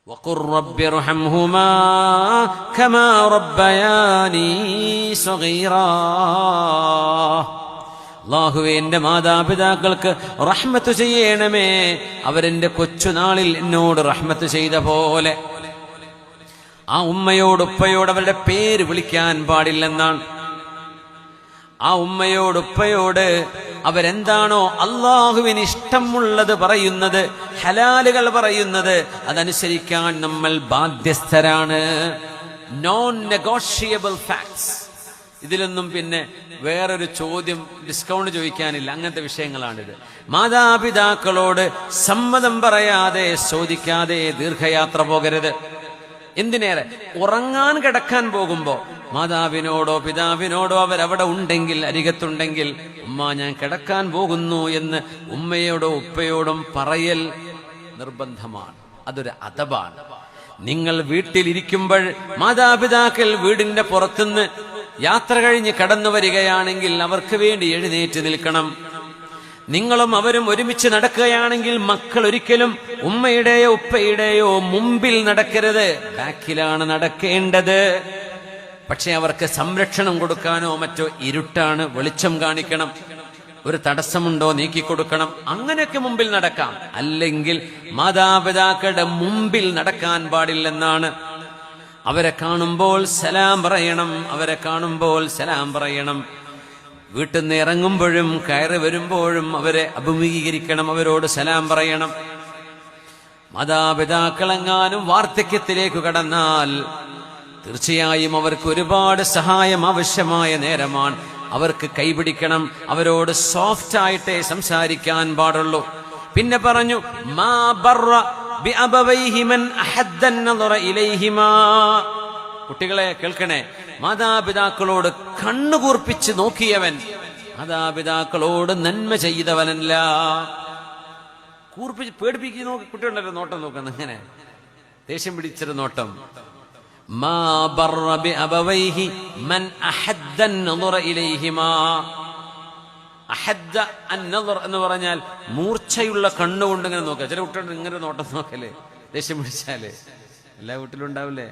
വഖുർ റബ്ബി ഇർഹംഹുമാ കമാ റബ്ബയാനി സഗീറാ. അല്ലാഹുവേ, എന്റെ മാതാപിതാക്കൾക്ക് റഹ്മത്ത് ചെയ്യണമേ, അവരെന്റെ കൊച്ചുനാളിൽ എന്നോട് റഹ്മത്ത് ചെയ്ത പോലെ. ആ ഉമ്മയോട് ഉപ്പയോട് അവരുടെ പേര് വിളിക്കാൻ പാടില്ലെന്നാണ്. ആ ഉമ്മയോട് ഉപ്പയോട് അവരെന്താണോ അള്ളാഹുവിന് ഇഷ്ടമുള്ളത് പറയുന്നത്, ഹലാലുകൾ പറയുന്നത്, അതനുസരിക്കാൻ നമ്മൾ ബാധ്യസ്ഥരാണ്. Non negotiable facts. ഇതിലൊന്നും പിന്നെ വേറൊരു ചോദ്യം, ഡിസ്കൗണ്ട് ചോദിക്കാനില്ല. അങ്ങനത്തെ വിഷയങ്ങളാണിത്. മാതാപിതാക്കളോട് സമ്മതം പറയാതെ, ചോദിക്കാതെ ദീർഘയാത്ര പോകരുത്. എന്തിനേറെ ഉറങ്ങാൻ കിടക്കാൻ പോകുമ്പോ മാതാവിനോടോ പിതാവിനോടോ അവരവിടെ ഉണ്ടെങ്കിൽ, അരികത്തുണ്ടെങ്കിൽ, ഉമ്മ ഞാൻ കിടക്കാൻ പോകുന്നു എന്ന് ഉമ്മയോടോ ഉപ്പയോടും പറയൽ നിർബന്ധമാണ്. അതൊരു അദബാണ്. നിങ്ങൾ വീട്ടിലിരിക്കുമ്പോൾ മാതാപിതാക്കൾ വീടിന്റെ പുറത്തുനിന്ന് യാത്ര കഴിഞ്ഞ് കടന്നു വരികയാണെങ്കിൽ അവർക്ക് വേണ്ടി എഴുന്നേറ്റ് നിൽക്കണം. നിങ്ങളും അവരും ഒരുമിച്ച് നടക്കുകയാണെങ്കിൽ മക്കൾ ഒരിക്കലും ഉമ്മയുടെയോ ഉപ്പയുടെയോ മുമ്പിൽ നടക്കരുത്, ബാക്കിലാണ് നടക്കേണ്ടത്. പക്ഷെ അവർക്ക് സംരക്ഷണം കൊടുക്കാനോ മറ്റോ ഇരുട്ടാണ്, വെളിച്ചം കാണിക്കണം, ഒരു തടസ്സമുണ്ടോ നീക്കിക്കൊടുക്കണം, അങ്ങനെയൊക്കെ മുമ്പിൽ നടക്കാം. അല്ലെങ്കിൽ മാതാപിതാക്കളുടെ മുമ്പിൽ നടക്കാൻ പാടില്ലെന്നാണ്. അവരെ കാണുമ്പോൾ സലാം പറയണം, അവരെ കാണുമ്പോൾ സലാം പറയണം. വീട്ടിൽ നിന്ന് ഇറങ്ങുമ്പോഴും കയറി വരുമ്പോഴും അവരെ അഭിമുഖീകരിക്കണം, അവരോട് സലാം പറയണം. മാതാപിതാക്കളെങ്ങാനും വാർദ്ധക്യത്തിലേക്ക് കടന്നാൽ തീർച്ചയായും അവർക്ക് ഒരുപാട് സഹായം ആവശ്യമായ നേരമാണ്. അവർക്ക് കൈപിടിക്കണം, അവരോട് സോഫ്റ്റ് ആയിട്ടേ സംസാരിക്കാൻ പാടുള്ളൂ. പിന്നെ പറഞ്ഞു, മാ ബറ ബിഅബവൈഹി മൻ അഹദ്ദ അൻ-നദറ ഇലൈഹിമാ. കുട്ടികളെ കേൾക്കണേ, മാതാപിതാക്കളോട് കണ്ണുകൂർപ്പിച്ച് നോക്കിയവൻ മാതാപിതാക്കളോട് നന്മ ചെയ്തവനല്ല. കൂർപ്പിച്ച് പേടിപ്പിച്ച് നോക്കി കുട്ടികളുണ്ടല്ലോ, നോട്ടം നോക്കുന്ന ഇങ്ങനെ ദേഷ്യം പിടിച്ചൊരു നോട്ടം. മാ ബറ ബിഅബവൈഹി മൻ അഹദ്ദ അൻ-നദറ ഇലൈഹിമാ. അഹദ്ദ അൻ-നദർ എന്ന് പറഞ്ഞാൽ മൂർച്ചയുള്ള കണ്ണുകൊണ്ട് ഇങ്ങനെ നോക്കുക. ചില കുട്ടികളുടെ ഇങ്ങനെ നോട്ടം നോക്കല്ലേ, ദേഷ്യം പിടിച്ചാലേ. എല്ലാ വീട്ടിലും ഉണ്ടാവില്ലേ?